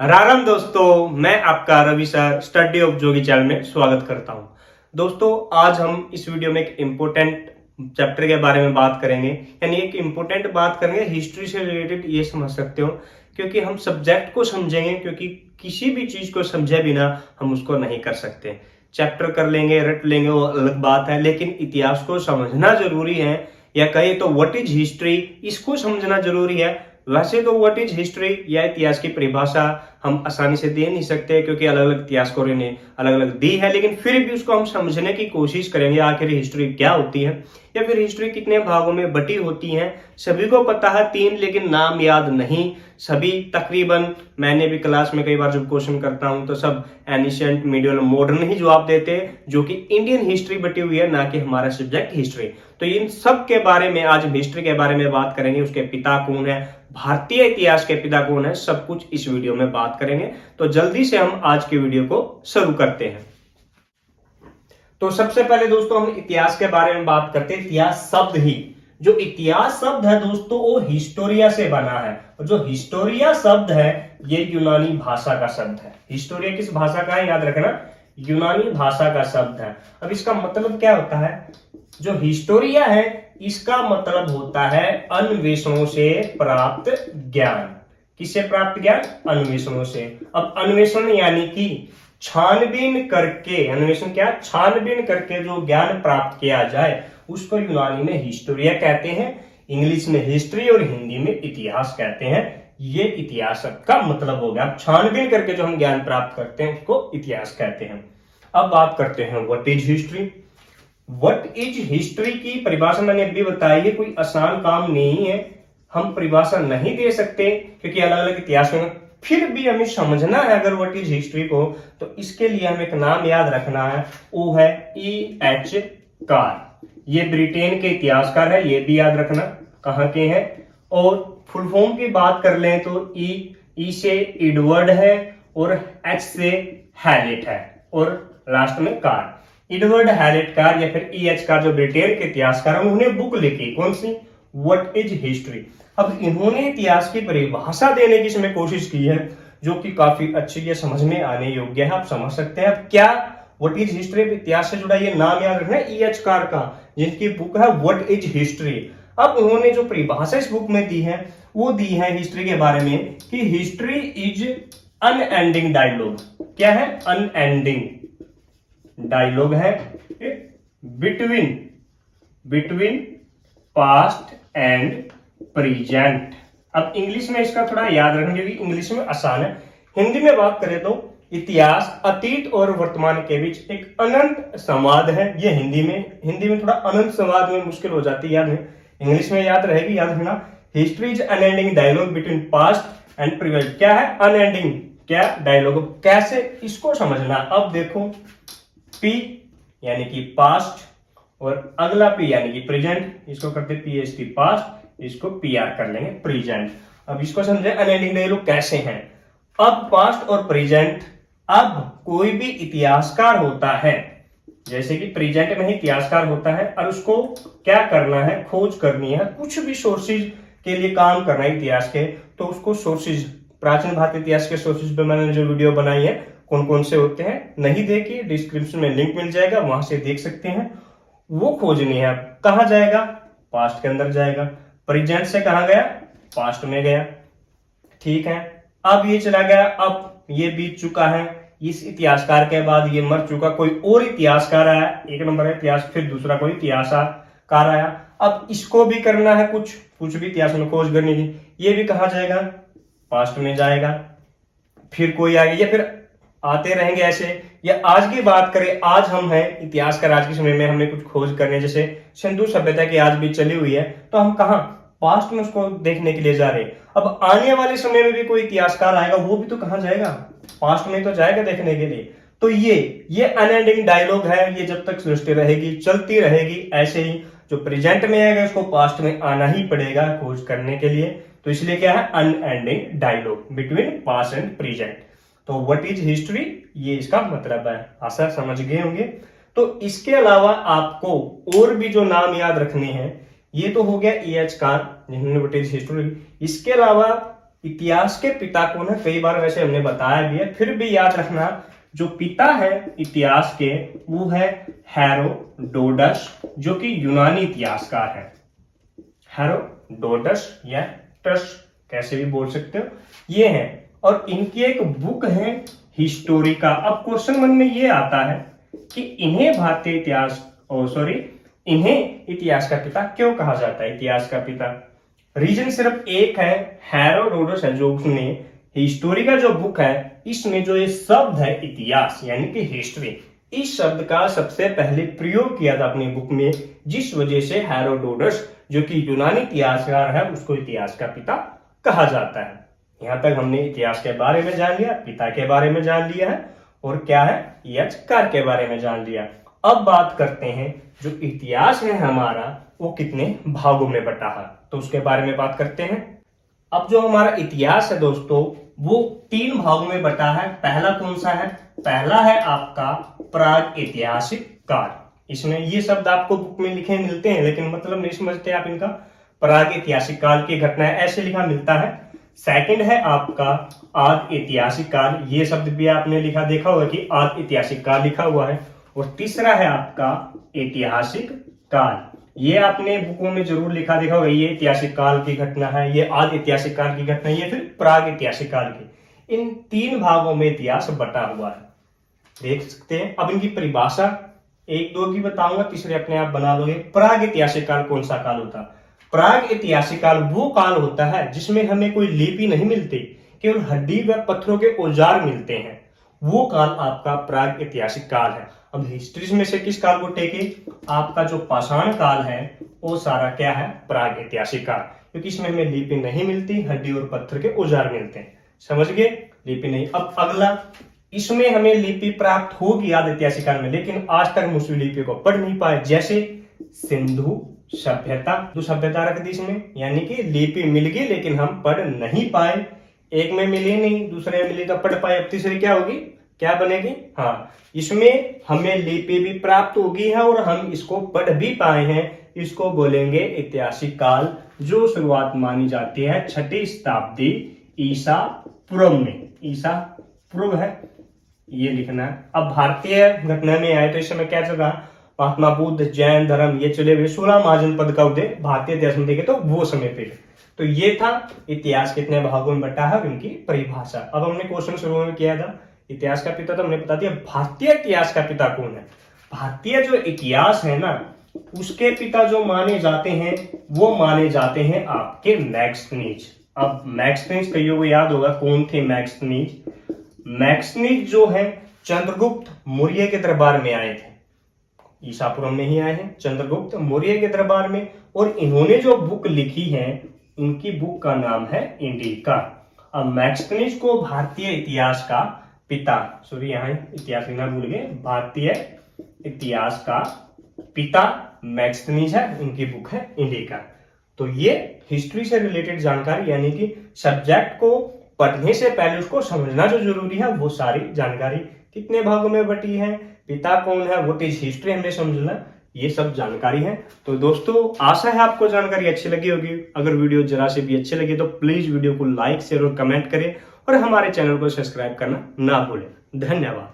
राम दोस्तों, मैं आपका Ravi sir study of Jogi channel में स्वागत करता हूं। दोस्तों, आज हम इस वीडियो में एक इम्पोर्टेंट चैप्टर के बारे में बात करेंगे, यानी एक इम्पोर्टेंट बात करेंगे हिस्ट्री से रिलेटेड। ये समझ सकते हो क्योंकि हम सब्जेक्ट को समझेंगे, क्योंकि किसी भी चीज को समझे बिना हम उसको नहीं कर सकते। चैप्टर कर लेंगे, रट लेंगे, वो अलग बात है, लेकिन इतिहास को समझना जरूरी है, या कहे तो व्हाट इज हिस्ट्री, इसको समझना जरूरी है। वैसे तो व्हाट इज हिस्ट्री या इतिहास की परिभाषा हम आसानी से दे नहीं सकते, क्योंकि अलग अलग इतिहासकारों ने अलग अलग दी है, लेकिन फिर भी उसको हम समझने की कोशिश करेंगे आखिर हिस्ट्री क्या होती है, या फिर हिस्ट्री कितने भागों में बटी होती है। सभी को पता है 3, लेकिन नाम याद नहीं सभी। तकरीबन मैंने भी क्लास में कई बार जब क्वेश्चन करता हूं तो सब एनिशिएंट, मिडियल, मॉडर्न ही जवाब देते हैं, जो कि इंडियन हिस्ट्री बटी हुई है, ना कि हमारा सब्जेक्ट हिस्ट्री। तो इन सब के बारे में आज हिस्ट्री के बारे में बात करेंगे। उसके पिता कौन है, भारतीय इतिहास के पिता कौन है, सब कुछ इस वीडियो में बात करेंगे। तो जल्दी से हम आज की वीडियो को शुरू करते हैं। तो सबसे पहले दोस्तों हम इतिहास के बारे में बात करते हैं। इतिहास शब्द ही, जो इतिहास शब्द है दोस्तों, वो हिस्टोरिया से बना है, और जो हिस्टोरिया शब्द है ये यूनानी भाषा का शब्द है। हिस्टोरिया किस भाषा का है, याद रखना, यूनानी भाषा का शब्द है। अब इसका मतलब क्या होता है, जो हिस्टोरिया है इसका मतलब होता है अन्वेषणों से प्राप्त ज्ञान। किससे प्राप्त ज्ञान? अन्वेषणों से। अब अन्वेषण यानी कि छानबीन करके, अन्वेषण क्या? छानबीन करके जो ज्ञान प्राप्त किया जाए उसको यूनानी में हिस्टोरिया कहते हैं, इंग्लिश में हिस्ट्री और हिंदी में इतिहास कहते हैं। ये इतिहास का मतलब हो गया। छानबीन करके जो हम ज्ञान प्राप्त करते हैं उसको इतिहास कहते हैं। अब बात करते हैं what is history. What is history की परिभाषा मैंने अभी बताई है, कोई आसान काम नहीं है, हम परिभाषा नहीं दे सकते क्योंकि अलग अलग इतिहास में। फिर भी हमें समझना है अगर व्हाट इज हिस्ट्री को, तो इसके लिए हमें एक नाम याद रखना है, वो है E.H. कार। ये ब्रिटेन के इतिहासकार है, ये भी याद रखना कहाँ के हैं। और फुल फॉर्म की बात कर लें तो ई से एडवर्ड है और H से हैलेट है, और लास्ट में कार। एडवर्ड हैलेट कार या फिर E.H. कार, जो ब्रिटेन के इतिहासकार हैं, उन्होंने बुक लिखी, कौन सी? What is history. अब इन्होंने इतिहास की परिभाषा देने की इसमें कोशिश की है, जो कि काफी अच्छी है, समझ में आने योग्य है, आप समझ सकते हैं। अब क्या व्हाट इज हिस्ट्री इतिहास से जुड़ा, ये नाम याद रखना है E.H. कार का, जिनकी बुक है व्हाट इज हिस्ट्री। अब उन्होंने जो परिभाषा इस बुक में दी है वो दी है हिस्ट्री के बारे में कि हिस्ट्री इज अनएंडिंग डायलॉग। क्या है? अनएंडिंग डायलॉग है बिटवीन पास्ट एंड प्रेजेंट। अब इंग्लिश में इसका थोड़ा याद रखना, क्योंकि इंग्लिश में आसान है। हिंदी में बात करें तो इतिहास अतीत और वर्तमान के बीच एक अनंत संवाद है। ये हिंदी में थोड़ा अनंत संवाद में मुश्किल हो जाती है याद में, इंग्लिश में याद रहेगी, याद रखना। History is unending dialogue between past and present. क्या है अनएंडिंग? क्या डायलॉग? कैसे इसको समझना। अब देखो, P यानी कि पास्ट और अगला P यानी कि प्रेजेंट, इसको करते PST पास्ट, इसको PR कर लेंगे प्रेजेंट। अब इसको समझे अनएंडिंग डायलॉग कैसे हैं। अब पास्ट और प्रेजेंट, अब कोई भी इतिहासकार होता है, जैसे कि प्रेजेंट में ही इतिहासकार होता है, और उसको क्या करना है, खोज करनी है, कुछ भी सोर्सेज के लिए काम करना है इतिहास के, तो उसको सोर्सेज, प्राचीन भारतीय इतिहास के सोर्सेज पे मैंने जो वीडियो बनाई है कौन कौन से होते हैं, नहीं देखी, डिस्क्रिप्शन में लिंक मिल जाएगा, वहां से देख सकते हैं। वो खोजनी है। कहां जाएगा? पास्ट के अंदर जाएगा। प्रेजेंट से कहां गया? पास्ट में गया। ठीक है, अब ये चला गया, अब ये बीत चुका है, इस इतिहासकार के बाद ये मर चुका, कोई और इतिहासकार आया, एक नंबर है इतिहास, फिर दूसरा कोई इतिहासकार आया। अब इसको भी करना है, कुछ भी इतिहास में खोज करनी थी, ये भी कहां जाएगा? पास्ट में जाएगा। फिर कोई आ गया, या फिर आते रहेंगे ऐसे। या आज की बात करें, आज हम हैं इतिहासकार, आज के समय में हमें कुछ खोज करने, जैसे सिंधु सभ्यता की आज भी चली हुई है, तो हम कहां? पास्ट में उसको देखने के लिए जा रहे हैं। अब आने वाले समय में भी कोई इतिहासकार आएगा, वो भी तो कहां जाएगा? पास्ट में तो जाएगा देखने के लिए। तो ये अनएंडिंग डायलॉग है, ये जब तक सृष्टि रहेगी चलती रहेगी ऐसे ही। जो प्रेजेंट में आएगा उसको पास्ट में आना ही पड़ेगा खोज करने के लिए। तो इसलिए क्या है? Unending dialogue between past and present. तो व्हाट इज हिस्ट्री, ये इसका मतलब है। आशा समझ गए होंगे। तो इसके अलावा आपको और भी जो नाम याद रखने हैं, ये तो हो गया E.H. कार, जिन्होंने व्हाट इज हिस्ट्री। इसके अलावा इतिहास के पिता कौन है, कई बार वैसे हमने बताया भी है, फिर भी याद रखना जो पिता है इतिहास के वो है हेरोडोटस, जो कि यूनानी इतिहासकार है। हेरोडोटस या टस कैसे भी बोल सकते हो, ये है। और इनकी एक बुक है हिस्टोरिका। अब क्वेश्चन मन में ये आता है कि इन्हें भारतीय इतिहास इन्हें इतिहास का पिता क्यों कहा जाता है। इतिहास का पिता रीजन सिर्फ एक है, हेरोडोटस है, जो उसने हिस्टोरिका जो बुक है इसमें जो ये शब्द है इतिहास यानी कि हिस्ट्री, इस शब्द का सबसे पहले प्रयोग किया था अपनी बुक में, जिस वजह से हेरोडोटस जो कि यूनानी इतिहासकार है उसको इतिहास का पिता कहा जाता है। यहां तक हमने इतिहास के बारे में जान लिया, पिता के बारे में जान लिया है, और क्या है इतिहासकार के बारे में जान लिया। अब बात करते हैं जो इतिहास है हमारा वो कितने भागों में बटा है, तो उसके बारे में बात करते हैं। अब जो हमारा इतिहास है दोस्तों वो 3 भागों में बटा है। पहला कौन सा है, पहला है आपका प्राग ऐतिहासिक काल। इसमें ये शब्द आपको बुक में लिखे मिलते हैं लेकिन मतलब नहीं समझते आप इनका। प्राग ऐतिहासिक काल की घटना ऐसे लिखा मिलता है। सेकंड है आपका आद ऐतिहासिक काल, ये शब्द भी आपने लिखा देखा होगा कि आद ऐतिहासिक काल लिखा हुआ है। और तीसरा है आपका ऐतिहासिक काल, ये आपने बुकों में जरूर लिखा देखा होगा, ये ऐतिहासिक काल की घटना है, ये आद ऐतिहासिक काल की घटना है, ये फिर प्राग ऐतिहासिक काल की। इन 3 भागों में इतिहास बटा हुआ है, देख सकते हैं। अब इनकी परिभाषा 1-2 की बताऊंगा, तीसरे अपने आप बना लोगे। प्राग ऐतिहासिक काल कौन सा काल होता है, प्राग ऐतिहासिक काल वो काल होता है जिसमें हमें कोई लिपि नहीं मिलती, केवल हड्डी व पत्थरों के औजार मिलते हैं, वो काल आपका प्राग ऐतिहासिक काल है। अब हिस्ट्री में से किस काल को टेके, आपका जो पाषाण काल है वो सारा क्या है प्राग ऐतिहासिक काल, क्योंकि इसमें हमें लिपि नहीं मिलती, हड्डी और पत्थर के औजार मिलते हैं, समझ गए, लिपि नहीं। अब अगला, इसमें हमें लिपि प्राप्त होगी आद ऐतिहासिक काल में, लेकिन आज तक हम उस लिपि को पढ़ नहीं पाए, जैसे सिंधु सभ्यता, जो सभ्यता रख दी इसमें, यानी कि लिपि मिल गई लेकिन हम पढ़ नहीं पाए। एक में मिली नहीं, दूसरे में मिली तो पढ़ पाए, अब तीसरी क्या होगी, क्या बनेगी, हाँ इसमें हमें लिपि भी प्राप्त होगी है और हम इसको पढ़ भी पाए हैं। इसको बोलेंगे ऐतिहासिक काल, जो शुरुआत मानी जाती है 6ठी शताब्दी ईसा पूर्व में। ईसा पूर्व है, ये लिखना है। अब भारतीय घटना में आए तो इस समय क्या चल रहा, महात्मा बुद्ध, जैन धर्म ये चले हुए, 16 महाजनपद का उदय भारतीय इतिहास में देखे तो वो समय पे। तो ये था इतिहास कितने भागों में बटा है, उनकी परिभाषा। अब हमने क्वेश्चन शुरू में किया था इतिहास का पिता, तो हमने बता दिया भारतीय इतिहास का पिता कौन है। भारतीय जो इतिहास है ना उसके पिता जो माने जाते हैं वो माने जाते हैं आपके मैग्स्थनीज। अब मैग्स्थनीज कईयों को याद होगा कौन थे मैग्स्थनीज। मैग्स्थनीज जो है चंद्रगुप्त मौर्य के दरबार में आए थे, ईसापुर में ही आए हैं चंद्रगुप्त मौर्य के दरबार में, और इन्होंने जो बुक लिखी है उनकी बुक का नाम है इंडिका। अब मैग्स्थनीज को भारतीय इतिहास का पिता, सॉरी यहाँ इतिहास लिखना भूल गए, भारतीय इतिहास का पिता मैग्स्थनीज है, उनकी बुक है इंडिका। तो ये हिस्ट्री से रिलेटेड जानकारी, यानी कि सब्जेक्ट को पढ़ने से पहले उसको समझना जो जरूरी है वो सारी जानकारी, कितने भागों में बटी है, पिता कौन है, व्हाट इज हिस्ट्री, हमने समझना, ये सब जानकारी है। तो दोस्तों आशा है आपको जानकारी अच्छी लगी होगी। अगर वीडियो जरा से भी अच्छी लगी तो प्लीज वीडियो को लाइक शेयर और कमेंट करें और हमारे चैनल को सब्सक्राइब करना ना भूलें। धन्यवाद।